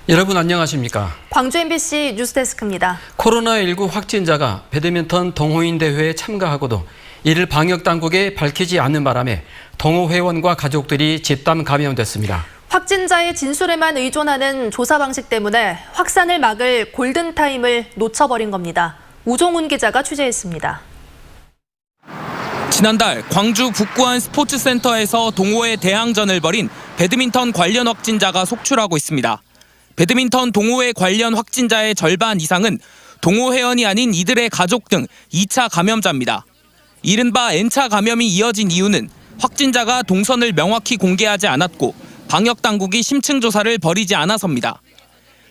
여러분 안녕하십니까? 광주 MBC 뉴스데스크입니다. 코로나19 확진자가 배드민턴 동호인 대회에 참가하고도 이를 방역당국에 밝히지 않는 바람에 동호회원과 가족들이 집단 감염됐습니다. 확진자의 진술에만 의존하는 조사 방식 때문에 확산을 막을 골든타임을 놓쳐버린 겁니다. 우종훈 기자가 취재했습니다. 지난달 광주 북구안 스포츠센터에서 동호회 대항전을 벌인 배드민턴 관련 확진자가 속출하고 있습니다. 배드민턴 동호회 관련 확진자의 절반 이상은 동호회원이 아닌 이들의 가족 등 2차 감염자입니다. 이른바 N차 감염이 이어진 이유는 확진자가 동선을 명확히 공개하지 않았고 방역당국이 심층 조사를 벌이지 않아서입니다.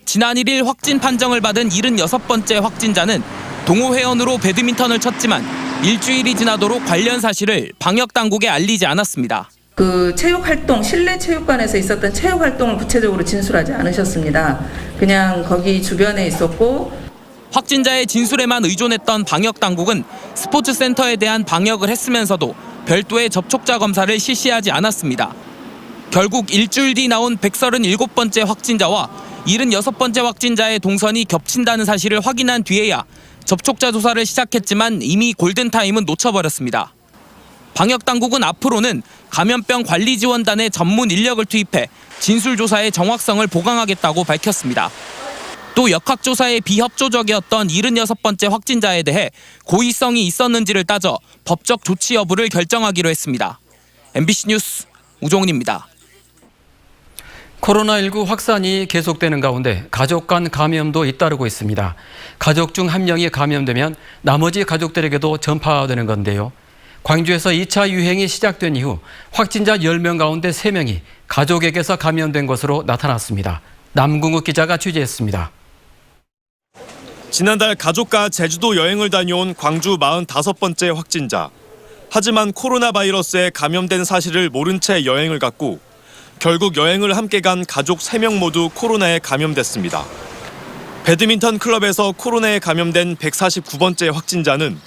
지난 1일 확진 판정을 받은 76번째 확진자는 동호회원으로 배드민턴을 쳤지만 일주일이 지나도록 관련 사실을 방역당국에 알리지 않았습니다. 체육활동, 실내 체육관에서 있었던 체육활동을 구체적으로 진술하지 않으셨습니다. 그냥 거기 주변에 있었고. 확진자의 진술에만 의존했던 방역당국은 스포츠센터에 대한 방역을 했으면서도 별도의 접촉자 검사를 실시하지 않았습니다. 결국 일주일 뒤 나온 137번째 확진자와 76번째 확진자의 동선이 겹친다는 사실을 확인한 뒤에야 접촉자 조사를 시작했지만 이미 골든타임은 놓쳐버렸습니다. 방역당국은 앞으로는 감염병 관리지원단의 전문 인력을 투입해 진술조사의 정확성을 보강하겠다고 밝혔습니다. 또 역학조사에 비협조적이었던 76번째 확진자에 대해 고의성이 있었는지를 따져 법적 조치 여부를 결정하기로 했습니다. MBC 뉴스 우종훈입니다. 코로나19 확산이 계속되는 가운데 가족 간 감염도 잇따르고 있습니다. 가족 중 한 명이 감염되면 나머지 가족들에게도 전파되는 건데요. 광주에서 2차 유행이 시작된 이후 확진자 10명 가운데 3명이 가족에게서 감염된 것으로 나타났습니다. 남궁욱 기자가 취재했습니다. 지난달 가족과 제주도 여행을 다녀온 광주 45번째 확진자. 하지만 코로나 바이러스에 감염된 사실을 모른 채 여행을 갔고 결국 여행을 함께 간 가족 3명 모두 코로나에 감염됐습니다. 배드민턴 클럽에서 코로나에 감염된 149번째 확진자는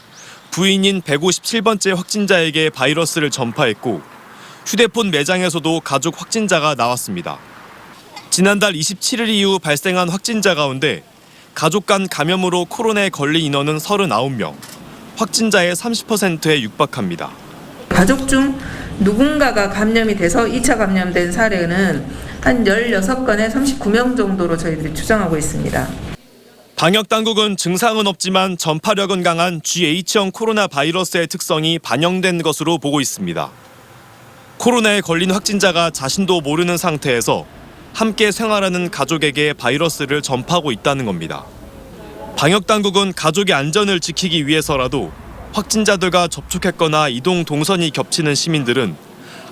부인인 157번째 확진자에게 바이러스를 전파했고 휴대폰 매장에서도 가족 확진자가 나왔습니다. 지난달 27일 이후 발생한 확진자 가운데 가족 간 감염으로 코로나에 걸린 인원은 39명, 확진자의 30%에 육박합니다. 가족 중 누군가가 감염이 돼서 2차 감염된 사례는 한 16건에 39명 정도로 저희들이 추정하고 있습니다. 방역당국은 증상은 없지만 전파력은 강한 GH형 코로나 바이러스의 특성이 반영된 것으로 보고 있습니다. 코로나에 걸린 확진자가 자신도 모르는 상태에서 함께 생활하는 가족에게 바이러스를 전파하고 있다는 겁니다. 방역당국은 가족의 안전을 지키기 위해서라도 확진자들과 접촉했거나 이동 동선이 겹치는 시민들은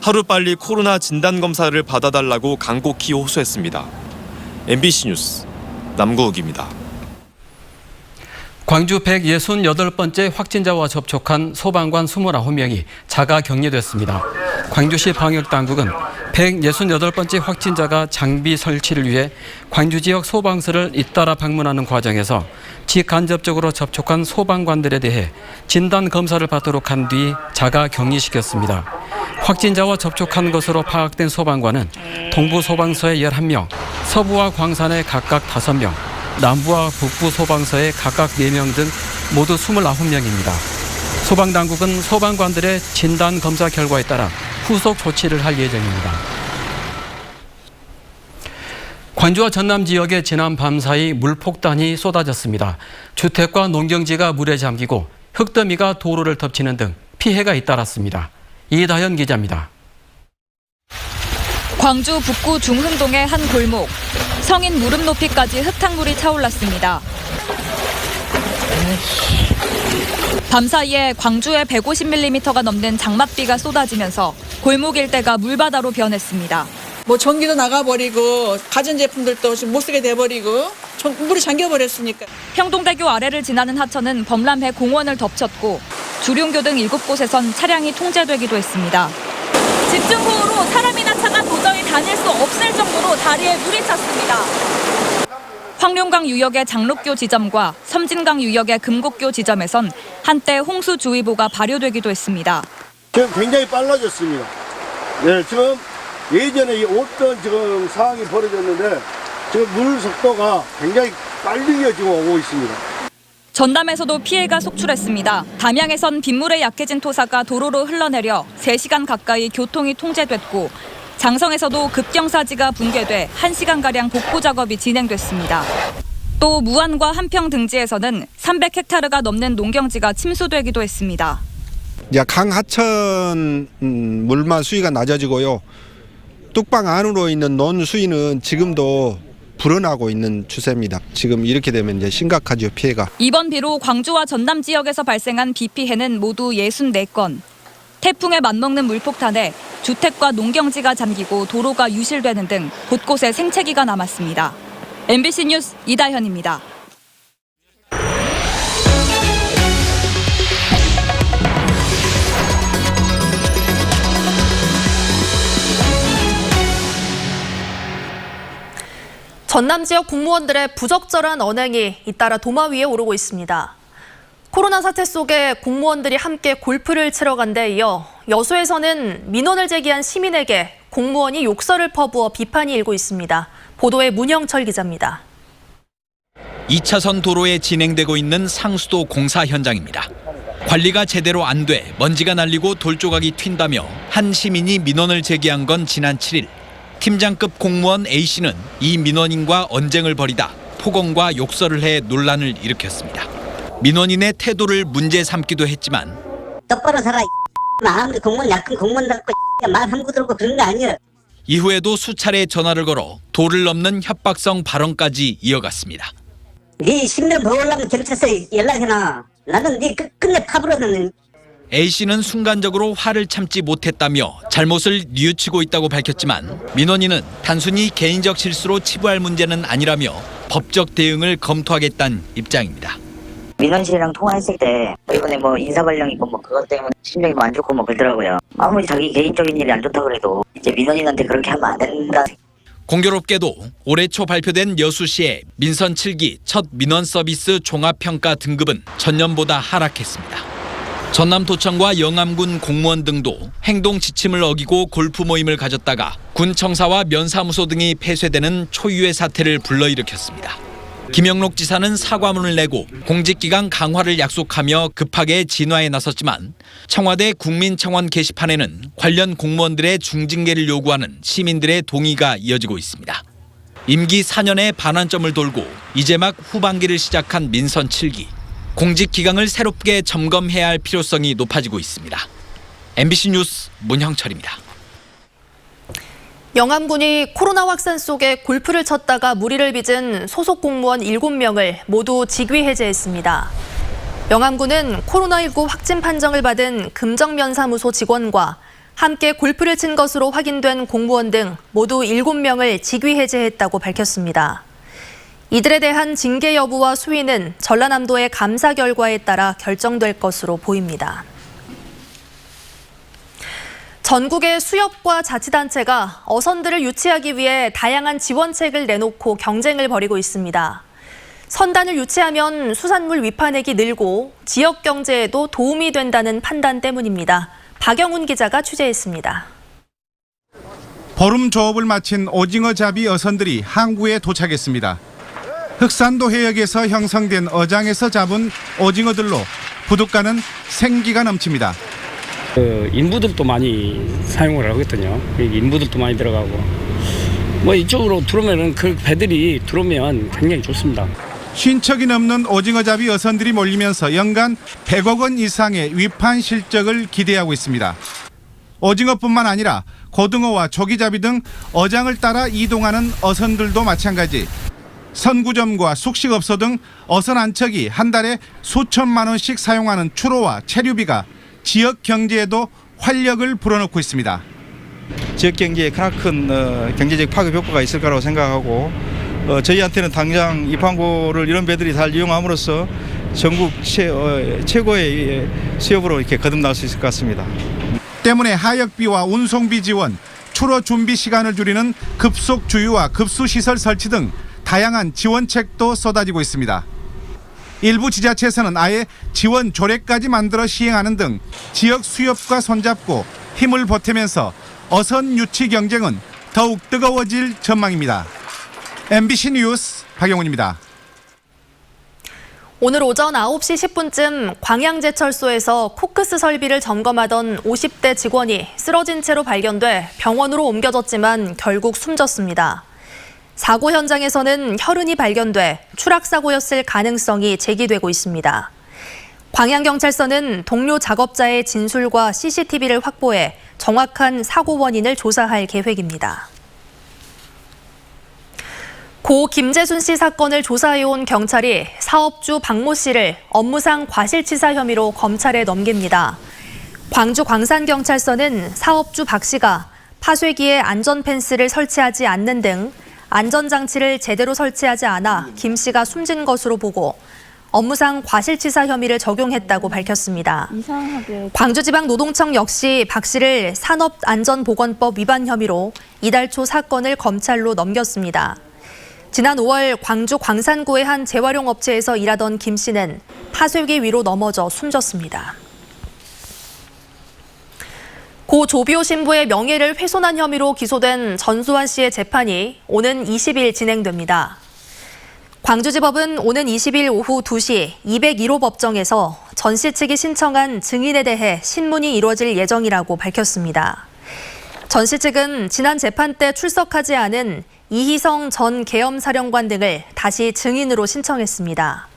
하루빨리 코로나 진단검사를 받아달라고 간곡히 호소했습니다. MBC 뉴스 남구욱입니다. 광주 168번째 확진자와 접촉한 소방관 29명이 자가 격리됐습니다. 광주시 방역당국은 168번째 확진자가 장비 설치를 위해 광주 지역 소방서를 잇따라 방문하는 과정에서 직간접적으로 접촉한 소방관들에 대해 진단검사를 받도록 한 뒤 자가 격리시켰습니다. 확진자와 접촉한 것으로 파악된 소방관은 동부 소방서에 11명, 서부와 광산에 각각 5명, 남부와 북부 소방서에 각각 4명 등 모두 29명입니다. 소방당국은 소방관들의 진단검사 결과에 따라 후속 조치를 할 예정입니다. 광주와 전남 지역에 지난 밤사이 물폭탄이 쏟아졌습니다. 주택과 농경지가 물에 잠기고 흙더미가 도로를 덮치는 등 피해가 잇따랐습니다. 이다현 기자입니다. 광주 북구 중흥동의 한 골목. 성인 무릎 높이까지 흙탕물이 차올랐습니다. 밤사이에 광주에 150mm가 넘는 장맛비가 쏟아지면서 골목 일대가 물바다로 변했습니다. 전기도 나가버리고 가전제품들도 지금 못 쓰게 돼버리고 물이 잠겨버렸으니까. 형동대교 아래를 지나는 하천은 범람해 공원을 덮쳤고 주룡교 등 7곳에선 차량이 통제되기도 했습니다. 집중호우로 사람이나 차가 도저히 다닐 수 없을 정도로 다리에 물이 찼습니다. 황룡강 유역의 장록교 지점과 섬진강 유역의 금곡교 지점에선 한때 홍수주의보가 발효되기도 했습니다. 지금 굉장히 빨라졌습니다. 네, 지금 예전에 없던 지금 상황이 벌어졌는데 지금 물 속도가 굉장히 빨리 지금 오고 있습니다. 전남에서도 피해가 속출했습니다. 담양에선 빗물에 약해진 토사가 도로로 흘러내려 3시간 가까이 교통이 통제됐고 장성에서도 급경사지가 붕괴돼 1시간가량 복구 작업이 진행됐습니다. 또 무안과 한평 등지에서는 300헥타르가 넘는 농경지가 침수되기도 했습니다. 이제 강 하천 물만 수위가 낮아지고요. 뚝방 안으로 있는 논 수위는 지금도 불어나고 있는 추세입니다. 지금 이렇게 되면 이제 심각하죠, 피해가. 이번 비로 광주와 전남 지역에서 발생한 비 피해는 모두 64건. 태풍에 맞먹는 물폭탄에 주택과 농경지가 잠기고 도로가 유실되는 등 곳곳에 생채기가 남았습니다. MBC 뉴스 이다현입니다. 전남 지역 공무원들의 부적절한 언행이 잇따라 도마 위에 오르고 있습니다. 코로나 사태 속에 공무원들이 함께 골프를 치러 간 데 이어 여수에서는 민원을 제기한 시민에게 공무원이 욕설을 퍼부어 비판이 일고 있습니다. 보도에 문영철 기자입니다. 2차선 도로에 진행되고 있는 상수도 공사 현장입니다. 관리가 제대로 안 돼 먼지가 날리고 돌조각이 튄다며 한 시민이 민원을 제기한 건 지난 7일. 팀장급 공무원 A씨는 이 민원인과 언쟁을 벌이다 폭언과 욕설을 해 논란을 일으켰습니다. 민원인의 태도를 문제 삼기도 했지만 똑바로 살아. 아무리 공무원 약한 공무원답고 말 함부로 들고 그런 거 아니에요. 이후에도 수차례 전화를 걸어 도를 넘는 협박성 발언까지 이어갔습니다. 네 신변 보호하려면 경찰서에 연락해놔. 나는 네 끝내 파버렸는. A씨는 순간적으로 화를 참지 못했다며 잘못을 뉘우치고 있다고 밝혔지만 민원인은 단순히 개인적 실수로 치부할 문제는 아니라며 법적 대응을 검토하겠다는 입장입니다. 민원실이랑 통화했을 때 이번에 인사 발령이고 그것 때문에 심정이 안 좋고 그러더라고요. 아무리 자기 개인적인 일이 안 좋다 그래도 이제 민원인한테 그렇게 하면 안 된다. 공교롭게도 올해 초 발표된 여수시의 민선 7기 첫 민원 서비스 종합평가 등급은 전년보다 하락했습니다. 전남도청과 영암군 공무원 등도 행동 지침을 어기고 골프 모임을 가졌다가 군청사와 면사무소 등이 폐쇄되는 초유의 사태를 불러일으켰습니다. 김영록 지사는 사과문을 내고 공직기강 강화를 약속하며 급하게 진화에 나섰지만 청와대 국민청원 게시판에는 관련 공무원들의 중징계를 요구하는 시민들의 동의가 이어지고 있습니다. 임기 4년의 반환점을 돌고 이제 막 후반기를 시작한 민선 7기. 공직기강을 새롭게 점검해야 할 필요성이 높아지고 있습니다. MBC 뉴스 문형철입니다. 영암군이 코로나 확산 속에 골프를 쳤다가 무리를 빚은 소속 공무원 7명을 모두 직위 해제했습니다. 영암군은 코로나19 확진 판정을 받은 금정면사무소 직원과 함께 골프를 친 것으로 확인된 공무원 등 모두 7명을 직위 해제했다고 밝혔습니다. 이들에 대한 징계 여부와 수위는 전라남도의 감사 결과에 따라 결정될 것으로 보입니다. 전국의 수협과 자치단체가 어선들을 유치하기 위해 다양한 지원책을 내놓고 경쟁을 벌이고 있습니다. 선단을 유치하면 수산물 위판액이 늘고 지역 경제에도 도움이 된다는 판단 때문입니다. 박영훈 기자가 취재했습니다. 보름 조업을 마친 오징어잡이 어선들이 항구에 도착했습니다. 흑산도 해역에서 형성된 어장에서 잡은 오징어들로 부둣가는 생기가 넘칩니다. 인부들도 많이 사용을 하거든요. 인부들도 많이 들어가고 이쪽으로 들어오면은 그 배들이 들어오면 굉장히 좋습니다. 50척이 넘는 오징어잡이 어선들이 몰리면서 연간 100억 원 이상의 위판 실적을 기대하고 있습니다. 오징어뿐만 아니라 고등어와 조기잡이 등 어장을 따라 이동하는 어선들도 마찬가지. 선구점과 숙식업소 등 어선 한 척이 한 달에 수천만 원씩 사용하는 추로와 체류비가 지역 경제에도 활력을 불어넣고 있습니다. 지역 경제에 크나큰 경제적 파급 효과가 있을 거라고 생각하고 저희한테는 당장 이 방구를 이런 배들이 잘 이용함으로써 전국 최고의 수협으로 이렇게 거듭날 수 있을 것 같습니다. 때문에 하역비와 운송비 지원, 추로 준비 시간을 줄이는 급속 주유와 급수시설 설치 등 다양한 지원책도 쏟아지고 있습니다. 일부 지자체에서는 아예 지원 조례까지 만들어 시행하는 등 지역 수협과 손잡고 힘을 보태면서 어선 유치 경쟁은 더욱 뜨거워질 전망입니다. MBC 뉴스 박영훈입니다. 오늘 오전 9시 10분쯤 광양제철소에서 코크스 설비를 점검하던 50대 직원이 쓰러진 채로 발견돼 병원으로 옮겨졌지만 결국 숨졌습니다. 사고 현장에서는 혈흔이 발견돼 추락사고였을 가능성이 제기되고 있습니다. 광양경찰서는 동료 작업자의 진술과 CCTV를 확보해 정확한 사고 원인을 조사할 계획입니다. 고 김재순 씨 사건을 조사해온 경찰이 사업주 박모 씨를 업무상 과실치사 혐의로 검찰에 넘깁니다. 광주 광산경찰서는 사업주 박 씨가 파쇄기에 안전펜스를 설치하지 않는 등 안전장치를 제대로 설치하지 않아 김 씨가 숨진 것으로 보고 업무상 과실치사 혐의를 적용했다고 밝혔습니다. 광주지방노동청 역시 박 씨를 산업안전보건법 위반 혐의로 이달 초 사건을 검찰로 넘겼습니다. 지난 5월 광주 광산구의 한 재활용 업체에서 일하던 김 씨는 파쇄기 위로 넘어져 숨졌습니다. 고 조비오 신부의 명예를 훼손한 혐의로 기소된 전수환 씨의 재판이 오는 20일 진행됩니다. 광주지법은 오는 20일 오후 2시 201호 법정에서 전 씨 측이 신청한 증인에 대해 신문이 이루어질 예정이라고 밝혔습니다. 전 씨 측은 지난 재판 때 출석하지 않은 이희성 전 계엄사령관 등을 다시 증인으로 신청했습니다.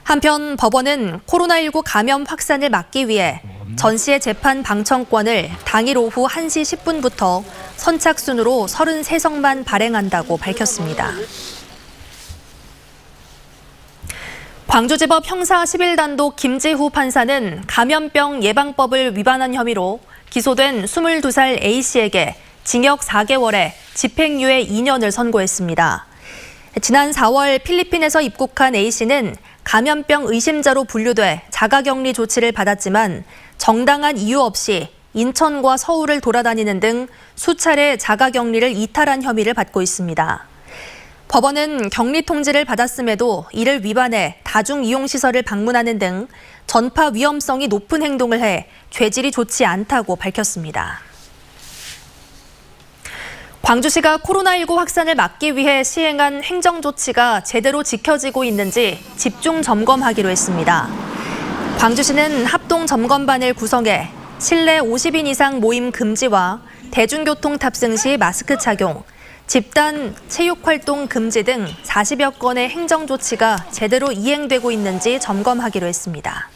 한편 법원은 코로나19 감염 확산을 막기 위해 전 씨의 재판 방청권을 당일 오후 1시 10분부터 선착순으로 33석만 발행한다고 밝혔습니다. 광주지법 형사 11단독 김재후 판사는 감염병 예방법을 위반한 혐의로 기소된 22살 A씨에게 징역 4개월에 집행유예 2년을 선고했습니다. 지난 4월 필리핀에서 입국한 A씨는 감염병 의심자로 분류돼 자가격리 조치를 받았지만 정당한 이유 없이 인천과 서울을 돌아다니는 등 수차례 자가격리를 이탈한 혐의를 받고 있습니다. 법원은 격리 통지를 받았음에도 이를 위반해 다중이용시설을 방문하는 등 전파 위험성이 높은 행동을 해 죄질이 좋지 않다고 밝혔습니다. 광주시가 코로나19 확산을 막기 위해 시행한 행정조치가 제대로 지켜지고 있는지 집중 점검하기로 했습니다. 광주시는 합동점검반을 구성해 실내 50인 이상 모임 금지와 대중교통 탑승 시 마스크 착용, 집단 체육활동 금지 등 40여 건의 행정조치가 제대로 이행되고 있는지 점검하기로 했습니다.